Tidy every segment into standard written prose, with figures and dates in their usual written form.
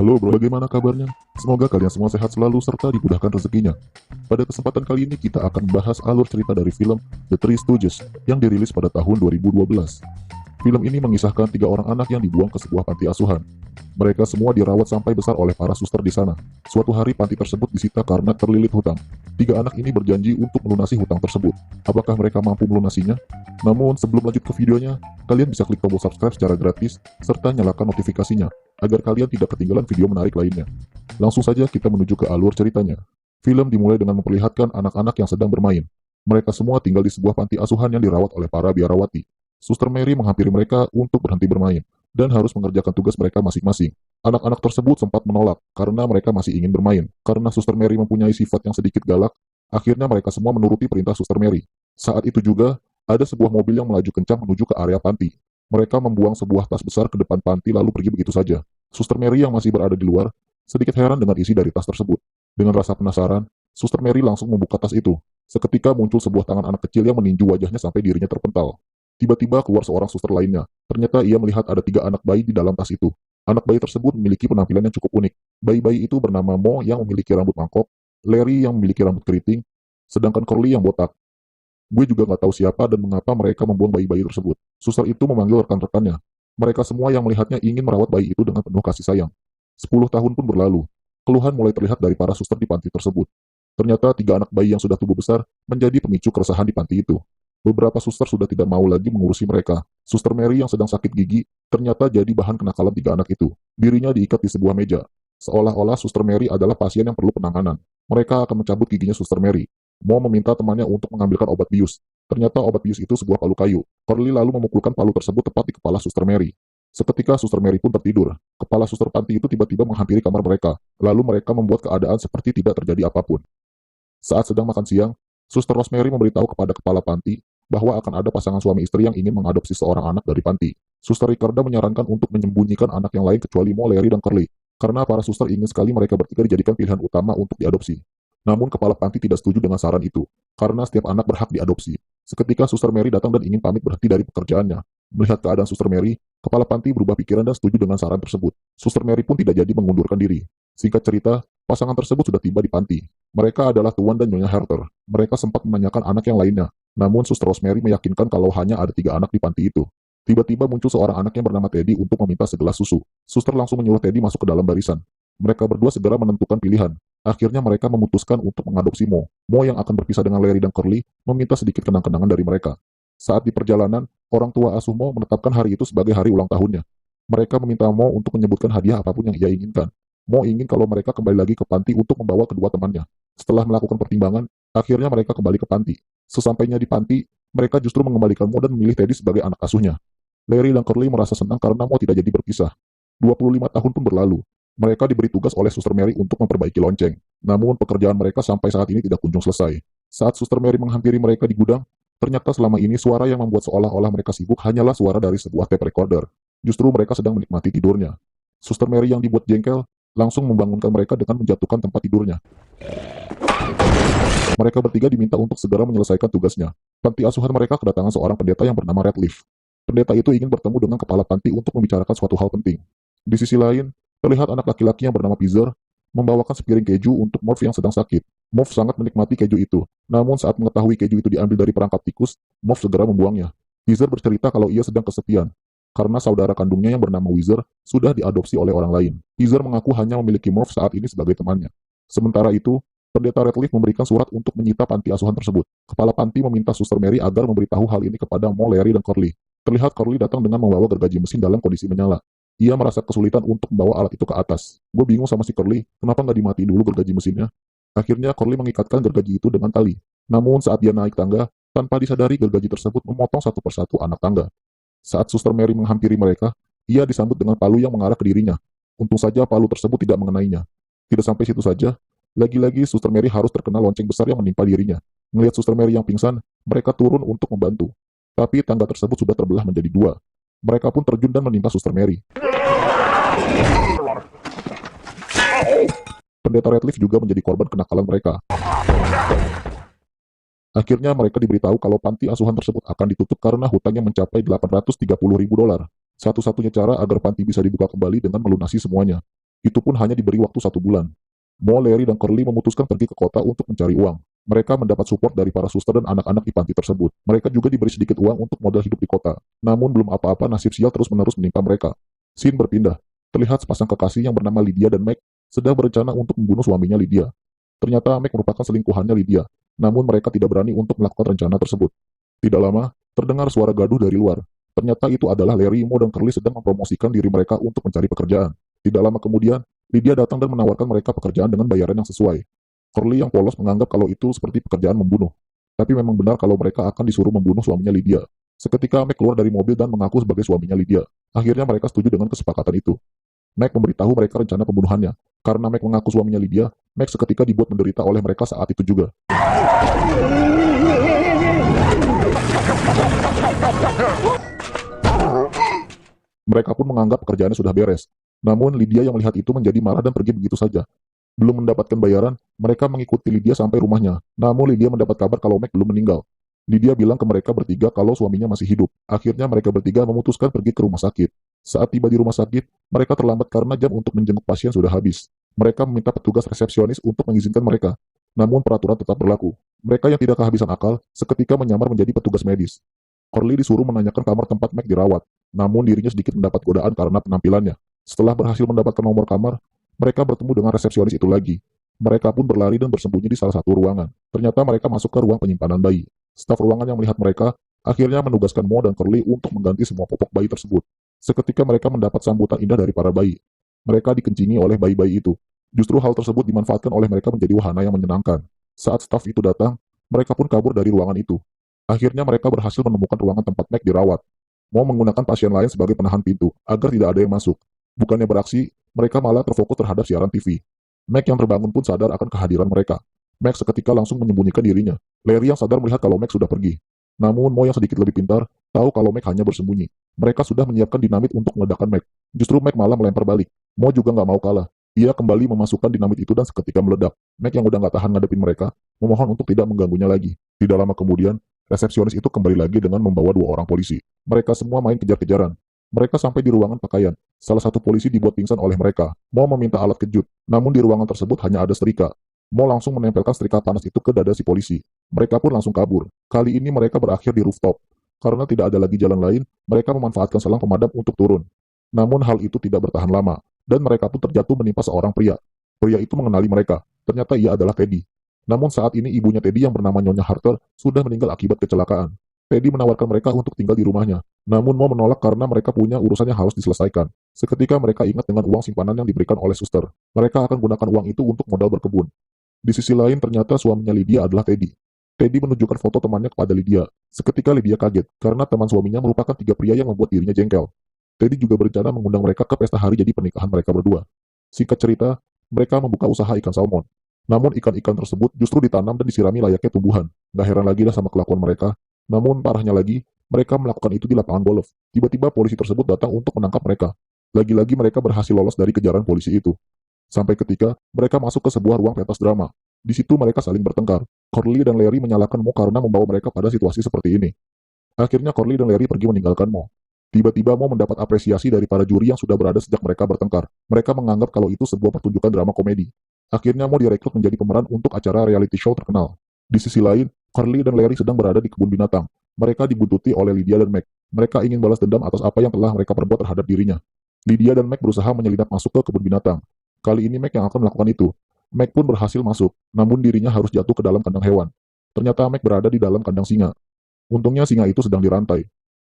Halo bro, bagaimana kabarnya? Semoga kalian semua sehat selalu serta dimudahkan rezekinya. Pada kesempatan kali ini kita akan membahas alur cerita dari film The Three Stooges yang dirilis pada tahun 2012. Film ini mengisahkan tiga orang anak yang dibuang ke sebuah panti asuhan. Mereka semua dirawat sampai besar oleh para suster di sana. Suatu hari panti tersebut disita karena terlilit hutang. Tiga anak ini berjanji untuk melunasi hutang tersebut. Apakah mereka mampu melunasinya? Namun sebelum lanjut ke videonya, kalian bisa klik tombol subscribe secara gratis serta nyalakan notifikasinya agar kalian tidak ketinggalan video menarik lainnya. Langsung saja kita menuju ke alur ceritanya. Film dimulai dengan memperlihatkan anak-anak yang sedang bermain. Mereka semua tinggal di sebuah panti asuhan yang dirawat oleh para biarawati. Suster Mary menghampiri mereka untuk berhenti bermain dan harus mengerjakan tugas mereka masing-masing. Anak-anak tersebut sempat menolak karena mereka masih ingin bermain. Karena Suster Mary mempunyai sifat yang sedikit galak, akhirnya mereka semua menuruti perintah Suster Mary. Saat itu juga, ada sebuah mobil yang melaju kencang menuju ke area panti. Mereka membuang sebuah tas besar ke depan panti lalu pergi begitu saja. Suster Mary yang masih berada di luar, sedikit heran dengan isi dari tas tersebut. Dengan rasa penasaran, Suster Mary langsung membuka tas itu. Seketika muncul sebuah tangan anak kecil yang meninju wajahnya sampai dirinya terpental. Tiba-tiba keluar seorang suster lainnya. Ternyata ia melihat ada tiga anak bayi di dalam tas itu. Anak bayi tersebut memiliki penampilan yang cukup unik. Bayi-bayi itu bernama Mo yang memiliki rambut mangkok, Larry yang memiliki rambut keriting, sedangkan Curly yang botak. Gue juga nggak tahu siapa dan mengapa mereka membuang bayi-bayi tersebut. Suster itu memanggil rekan-rekannya. Mereka semua yang melihatnya ingin merawat bayi itu dengan penuh kasih sayang. 10 tahun pun berlalu. Keluhan mulai terlihat dari para suster di panti tersebut. Ternyata tiga anak bayi yang sudah tumbuh besar menjadi pemicu keresahan di panti itu. Beberapa suster sudah tidak mau lagi mengurusi mereka. Suster Mary yang sedang sakit gigi ternyata jadi bahan kenakalan tiga anak itu. Dirinya diikat di sebuah meja. Seolah-olah Suster Mary adalah pasien yang perlu penanganan. Mereka akan mencabut giginya Suster Mary. Mo meminta temannya untuk mengambilkan obat bius. Ternyata obat bius itu sebuah palu kayu. Curly lalu memukulkan palu tersebut tepat di kepala Suster Mary. Seketika Suster Mary pun tertidur. Kepala suster panti itu tiba-tiba menghampiri kamar mereka. Lalu mereka membuat keadaan seperti tidak terjadi apapun. Saat sedang makan siang, Suster Rosemary memberitahu kepada kepala panti bahwa akan ada pasangan suami istri yang ingin mengadopsi seorang anak dari panti. Suster Ricarda menyarankan untuk menyembunyikan anak yang lain kecuali Mo, Larry, dan Curly, karena para suster ingin sekali mereka bertiga dijadikan pilihan utama untuk diadopsi. Namun kepala panti tidak setuju dengan saran itu, karena setiap anak berhak diadopsi. Seketika Suster Mary datang dan ingin pamit berhenti dari pekerjaannya. Melihat keadaan Suster Mary, kepala panti berubah pikiran dan setuju dengan saran tersebut. Suster Mary pun tidak jadi mengundurkan diri. Singkat cerita, pasangan tersebut sudah tiba di panti. Mereka adalah Tuan dan Nyonya Herter. Mereka sempat menanyakan anak yang lainnya. Namun Suster Rosemary meyakinkan kalau hanya ada tiga anak di panti itu. Tiba-tiba muncul seorang anak yang bernama Teddy untuk meminta segelas susu. Suster langsung menyuruh Teddy masuk ke dalam barisan. Mereka berdua segera menentukan pilihan. Akhirnya mereka memutuskan untuk mengadopsi Mo. Mo yang akan berpisah dengan Larry dan Curly meminta sedikit kenang-kenangan dari mereka. Saat di perjalanan, orang tua asuh Mo menetapkan hari itu sebagai hari ulang tahunnya. Mereka meminta Mo untuk menyebutkan hadiah apapun yang ia inginkan. Mo ingin kalau mereka kembali lagi ke panti untuk membawa kedua temannya. Setelah melakukan pertimbangan, akhirnya mereka kembali ke panti. Sesampainya di panti, mereka justru mengembalikan Mo dan memilih Teddy sebagai anak asuhnya. Larry dan Curly merasa senang karena Mo tidak jadi berpisah. 25 tahun pun berlalu. Mereka diberi tugas oleh Suster Mary untuk memperbaiki lonceng. Namun pekerjaan mereka sampai saat ini tidak kunjung selesai. Saat Suster Mary menghampiri mereka di gudang, ternyata selama ini suara yang membuat seolah-olah mereka sibuk hanyalah suara dari sebuah tape recorder. Justru mereka sedang menikmati tidurnya. Suster Mary yang dibuat jengkel langsung membangunkan mereka dengan menjatuhkan tempat tidurnya. Mereka bertiga diminta untuk segera menyelesaikan tugasnya. Panti asuhan mereka kedatangan seorang pendeta yang bernama Redleaf. Pendeta itu ingin bertemu dengan kepala panti untuk membicarakan suatu hal penting. Di sisi lain, terlihat anak laki-laki yang bernama Pizer membawakan sepiring keju untuk Morph yang sedang sakit. Morph sangat menikmati keju itu. Namun saat mengetahui keju itu diambil dari perangkap tikus, Morph segera membuangnya. Pizer bercerita kalau ia sedang kesepian, karena saudara kandungnya yang bernama Wizard sudah diadopsi oleh orang lain. Pizer mengaku hanya memiliki Morph saat ini sebagai temannya. Sementara itu, Pendeta Redleaf memberikan surat untuk menyita panti asuhan tersebut. Kepala panti meminta Suster Mary agar memberitahu hal ini kepada Mo, Larry, dan Curly. Terlihat Curly datang dengan membawa gergaji mesin dalam kondisi menyala. Ia merasa kesulitan untuk membawa alat itu ke atas. Gue bingung sama si Curly, kenapa nggak dimatiin dulu gergaji mesinnya? Akhirnya Curly mengikatkan gergaji itu dengan tali. Namun saat dia naik tangga, tanpa disadari gergaji tersebut memotong satu persatu anak tangga. Saat Suster Mary menghampiri mereka, ia disambut dengan palu yang mengarah ke dirinya. Untung saja palu tersebut tidak mengenainya. Tidak sampai situ saja, lagi-lagi Suster Mary harus terkena lonceng besar yang menimpa dirinya. Melihat Suster Mary yang pingsan, mereka turun untuk membantu. Tapi tangga tersebut sudah terbelah menjadi dua. Mereka pun terjun dan menimpa Suster Mary. Pendeta Redleaf juga menjadi korban kenakalan mereka. Akhirnya mereka diberitahu kalau panti asuhan tersebut akan ditutup karena hutangnya mencapai $830.000. Satu-satunya cara agar panti bisa dibuka kembali dengan melunasi semuanya. Itu pun hanya diberi waktu 1 bulan. Mo, Larry, dan Curly memutuskan pergi ke kota untuk mencari uang. Mereka mendapat support dari para suster dan anak-anak di panti tersebut. Mereka juga diberi sedikit uang untuk modal hidup di kota. Namun belum apa-apa, nasib sial terus-menerus menimpa mereka. Scene berpindah. Terlihat sepasang kekasih yang bernama Lydia dan Meg sedang berencana untuk membunuh suaminya Lydia. Ternyata Meg merupakan selingkuhannya Lydia. Namun mereka tidak berani untuk melakukan rencana tersebut. Tidak lama, terdengar suara gaduh dari luar. Ternyata itu adalah Larry, Mo, dan Curly sedang mempromosikan diri mereka untuk mencari pekerjaan. Tidak lama kemudian, Lydia datang dan menawarkan mereka pekerjaan dengan bayaran yang sesuai. Curly yang polos menganggap kalau itu seperti pekerjaan membunuh. Tapi memang benar kalau mereka akan disuruh membunuh suaminya Lydia. Seketika Meg keluar dari mobil dan mengaku sebagai suaminya Lydia. Akhirnya mereka setuju dengan kesepakatan itu. Meg memberitahu mereka rencana pembunuhannya. Karena Meg mengaku suaminya Lydia, Meg seketika dibuat menderita oleh mereka saat itu juga. Mereka pun menganggap pekerjaannya sudah beres. Namun Lydia yang melihat itu menjadi marah dan pergi begitu saja. Belum mendapatkan bayaran, mereka mengikuti Lydia sampai rumahnya. Namun Lydia mendapat kabar kalau Meg belum meninggal. Lydia bilang ke mereka bertiga kalau suaminya masih hidup. Akhirnya mereka bertiga memutuskan pergi ke rumah sakit. Saat tiba di rumah sakit, mereka terlambat karena jam untuk menjenguk pasien sudah habis. Mereka meminta petugas resepsionis untuk mengizinkan mereka. Namun peraturan tetap berlaku. Mereka yang tidak kehabisan akal, seketika menyamar menjadi petugas medis. Corley disuruh menanyakan kamar tempat Meg dirawat. Namun dirinya sedikit mendapat godaan karena penampilannya. Setelah berhasil mendapatkan nomor kamar, mereka bertemu dengan resepsionis itu lagi. Mereka pun berlari dan bersembunyi di salah satu ruangan. Ternyata mereka masuk ke ruang penyimpanan bayi. Staf ruangan yang melihat mereka, akhirnya menugaskan Mo dan Curly untuk mengganti semua popok bayi tersebut. Seketika mereka mendapat sambutan indah dari para bayi. Mereka dikencingi oleh bayi-bayi itu. Justru hal tersebut dimanfaatkan oleh mereka menjadi wahana yang menyenangkan. Saat staf itu datang, mereka pun kabur dari ruangan itu. Akhirnya mereka berhasil menemukan ruangan tempat Meg dirawat. Mo menggunakan pasien lain sebagai penahan pintu, agar tidak ada yang masuk. Bukannya beraksi, mereka malah terfokus terhadap siaran TV. Meg yang terbangun pun sadar akan kehadiran mereka. Meg seketika langsung menyembunyikan dirinya. Larry yang sadar melihat kalau Meg sudah pergi. Namun Mo yang sedikit lebih pintar, tahu kalau Meg hanya bersembunyi. Mereka sudah menyiapkan dinamit untuk meledakkan Meg. Justru Meg malah melempar balik. Mo juga nggak mau kalah. Ia kembali memasukkan dinamit itu dan seketika meledak. Meg yang udah nggak tahan ngadepin mereka, memohon untuk tidak mengganggunya lagi. Tidak lama kemudian, resepsionis itu kembali lagi dengan membawa 2 orang polisi. Mereka semua main kejar-kejaran. Mereka sampai di ruangan pakaian. Salah satu polisi dibuat pingsan oleh mereka. Mo meminta alat kejut, namun di ruangan tersebut hanya ada setrika. Mo langsung menempelkan setrika panas itu ke dada si polisi. Mereka pun langsung kabur. Kali ini mereka berakhir di rooftop. Karena tidak ada lagi jalan lain, mereka memanfaatkan selang pemadam untuk turun. Namun hal itu tidak bertahan lama, dan mereka pun terjatuh menimpa seorang pria. Pria itu mengenali mereka. Ternyata ia adalah Teddy. Namun saat ini ibunya Teddy yang bernama Nyonya Harter sudah meninggal akibat kecelakaan. Teddy menawarkan mereka untuk tinggal di rumahnya. Namun Mo menolak karena mereka punya urusan yang harus diselesaikan. Seketika mereka ingat dengan uang simpanan yang diberikan oleh suster. Mereka akan gunakan uang itu untuk modal berkebun. Di sisi lain ternyata suaminya Lydia adalah Teddy. Teddy menunjukkan foto temannya kepada Lydia. Seketika Lydia kaget karena teman suaminya merupakan 3 pria yang membuat dirinya jengkel. Teddy juga berencana mengundang mereka ke pesta hari jadi pernikahan mereka berdua. Singkat cerita, mereka membuka usaha ikan salmon. Namun ikan-ikan tersebut justru ditanam dan disirami layaknya tumbuhan. Gak heran lagi dah sama kelakuan mereka. Namun parahnya lagi, mereka melakukan itu di lapangan golf. Tiba-tiba polisi tersebut datang untuk menangkap mereka. Lagi-lagi mereka berhasil lolos dari kejaran polisi itu. Sampai ketika mereka masuk ke sebuah ruang pentas drama. Di situ mereka saling bertengkar. Corley dan Larry menyalahkan Mo karena membawa mereka pada situasi seperti ini. Akhirnya Corley dan Larry pergi meninggalkan Mo. Tiba-tiba Mo mendapat apresiasi dari para juri yang sudah berada sejak mereka bertengkar. Mereka menganggap kalau itu sebuah pertunjukan drama komedi. Akhirnya Mo direkrut menjadi pemeran untuk acara reality show terkenal. Di sisi lain, Corley dan Larry sedang berada di kebun binatang. Mereka dibuntuti oleh Lydia dan Meg. Mereka ingin balas dendam atas apa yang telah mereka perbuat terhadap dirinya. Lydia dan Meg berusaha menyelinap masuk ke kebun binatang. Kali ini Meg yang akan melakukan itu. Meg pun berhasil masuk, namun dirinya harus jatuh ke dalam kandang hewan. Ternyata Meg berada di dalam kandang singa. Untungnya singa itu sedang dirantai.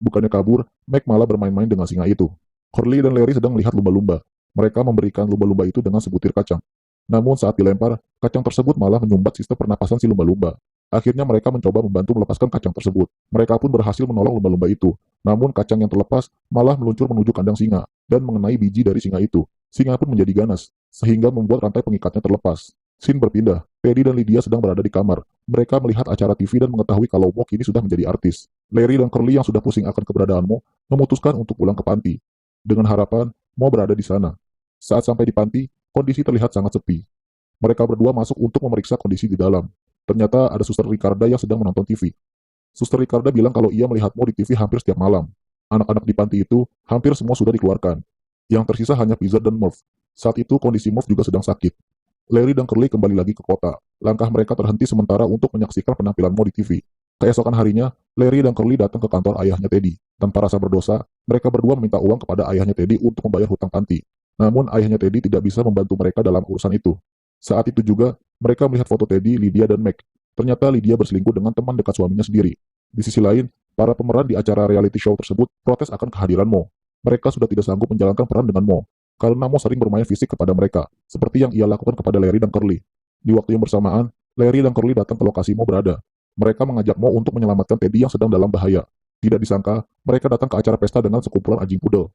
Bukannya kabur, Meg malah bermain-main dengan singa itu. Corley dan Larry sedang melihat lumba-lumba. Mereka memberikan lumba-lumba itu dengan sebutir kacang. Namun saat dilempar, kacang tersebut malah menyumbat sistem pernapasan si lumba-lumba. Akhirnya mereka mencoba membantu melepaskan kacang tersebut. Mereka pun berhasil menolong lumba-lumba itu. Namun kacang yang terlepas malah meluncur menuju kandang singa dan mengenai biji dari singa itu. Singa pun menjadi ganas, sehingga membuat rantai pengikatnya terlepas. Scene berpindah. Teddy dan Lydia sedang berada di kamar. Mereka melihat acara TV dan mengetahui kalau Mo kini sudah menjadi artis. Larry dan Curly yang sudah pusing akan keberadaan Mo, memutuskan untuk pulang ke panti. Dengan harapan, Mo berada di sana. Saat sampai di panti, kondisi terlihat sangat sepi. Mereka berdua masuk untuk memeriksa kondisi di dalam. Ternyata ada Suster Ricarda yang sedang menonton TV. Suster Ricarda bilang kalau ia melihat Mo di TV hampir setiap malam. Anak-anak di panti itu hampir semua sudah dikeluarkan. Yang tersisa hanya Pizzer dan Murph. Saat itu kondisi Move juga sedang sakit. Larry dan Curly kembali lagi ke kota. Langkah mereka terhenti sementara untuk menyaksikan penampilan Mo di TV. Keesokan harinya, Larry dan Curly datang ke kantor ayahnya Teddy. Tanpa rasa berdosa, mereka berdua meminta uang kepada ayahnya Teddy untuk membayar hutang panti. Namun ayahnya Teddy tidak bisa membantu mereka dalam urusan itu. Saat itu juga, mereka melihat foto Teddy, Lydia, dan Meg. Ternyata Lydia berselingkuh dengan teman dekat suaminya sendiri. Di sisi lain, para pemeran di acara reality show tersebut protes akan kehadiran Mo. Mereka sudah tidak sanggup menjalankan peran dengan Mo, karena Mo sering bermain fisik kepada mereka, seperti yang ia lakukan kepada Larry dan Curly. Di waktu yang bersamaan, Larry dan Curly datang ke lokasi Mo berada. Mereka mengajak Mo untuk menyelamatkan Teddy yang sedang dalam bahaya. Tidak disangka, mereka datang ke acara pesta dengan sekumpulan anjing pudel.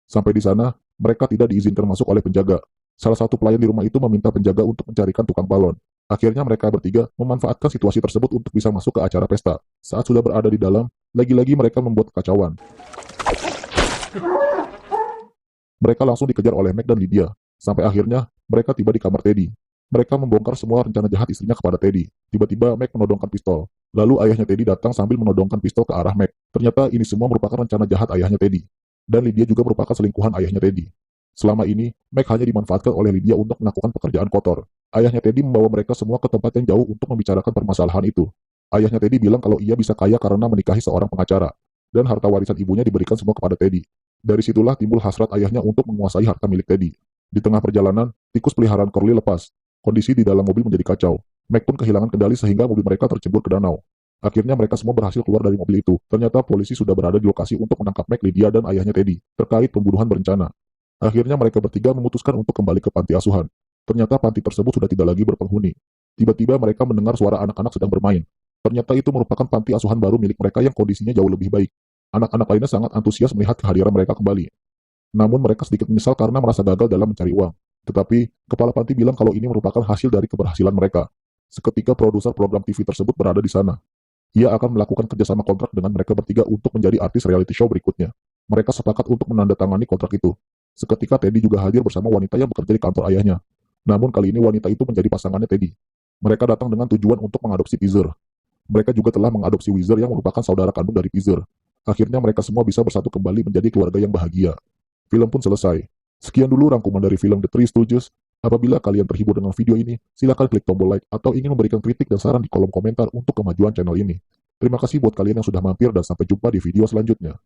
Sampai di sana, mereka tidak diizinkan masuk oleh penjaga. Salah satu pelayan di rumah itu meminta penjaga untuk mencarikan tukang balon. Akhirnya mereka bertiga memanfaatkan situasi tersebut untuk bisa masuk ke acara pesta. Saat sudah berada di dalam, lagi-lagi mereka membuat kekacauan. Mereka langsung dikejar oleh Meg dan Lydia. Sampai akhirnya, mereka tiba di kamar Teddy. Mereka membongkar semua rencana jahat istrinya kepada Teddy. Tiba-tiba Meg menodongkan pistol. Lalu ayahnya Teddy datang sambil menodongkan pistol ke arah Meg. Ternyata ini semua merupakan rencana jahat ayahnya Teddy. Dan Lydia juga merupakan selingkuhan ayahnya Teddy. Selama ini, Meg hanya dimanfaatkan oleh Lydia untuk melakukan pekerjaan kotor. Ayahnya Teddy membawa mereka semua ke tempat yang jauh untuk membicarakan permasalahan itu. Ayahnya Teddy bilang kalau ia bisa kaya karena menikahi seorang pengacara. Dan harta warisan ibunya diberikan semua kepada Teddy. Dari situlah timbul hasrat ayahnya untuk menguasai harta milik Teddy. Di tengah perjalanan, tikus peliharaan Curly lepas. Kondisi di dalam mobil menjadi kacau. Meg pun kehilangan kendali sehingga mobil mereka tercebur ke danau. Akhirnya mereka semua berhasil keluar dari mobil itu. Ternyata polisi sudah berada di lokasi untuk menangkap Meg, Lydia, dan ayahnya Teddy terkait pembunuhan berencana. Akhirnya mereka bertiga memutuskan untuk kembali ke panti asuhan. Ternyata panti tersebut sudah tidak lagi berpenghuni. Tiba-tiba mereka mendengar suara anak-anak sedang bermain. Ternyata itu merupakan panti asuhan baru milik mereka yang kondisinya jauh lebih baik. Anak-anak lainnya sangat antusias melihat kehadiran mereka kembali. Namun mereka sedikit menyesal karena merasa gagal dalam mencari uang. Tetapi, kepala panti bilang kalau ini merupakan hasil dari keberhasilan mereka. Seketika produser program TV tersebut berada di sana. Ia akan melakukan kerjasama kontrak dengan mereka bertiga untuk menjadi artis reality show berikutnya. Mereka sepakat untuk menandatangani kontrak itu. Seketika Teddy juga hadir bersama wanita yang bekerja di kantor ayahnya. Namun kali ini wanita itu menjadi pasangannya Teddy. Mereka datang dengan tujuan untuk mengadopsi Teaser. Mereka juga telah mengadopsi Weezer yang merupakan saudara kandung dari Teaser. Akhirnya mereka semua bisa bersatu kembali menjadi keluarga yang bahagia. Film pun selesai. Sekian dulu rangkuman dari film The Three Stooges. Apabila kalian terhibur dengan video ini, silakan klik tombol like atau ingin memberikan kritik dan saran di kolom komentar untuk kemajuan channel ini. Terima kasih buat kalian yang sudah mampir dan sampai jumpa di video selanjutnya.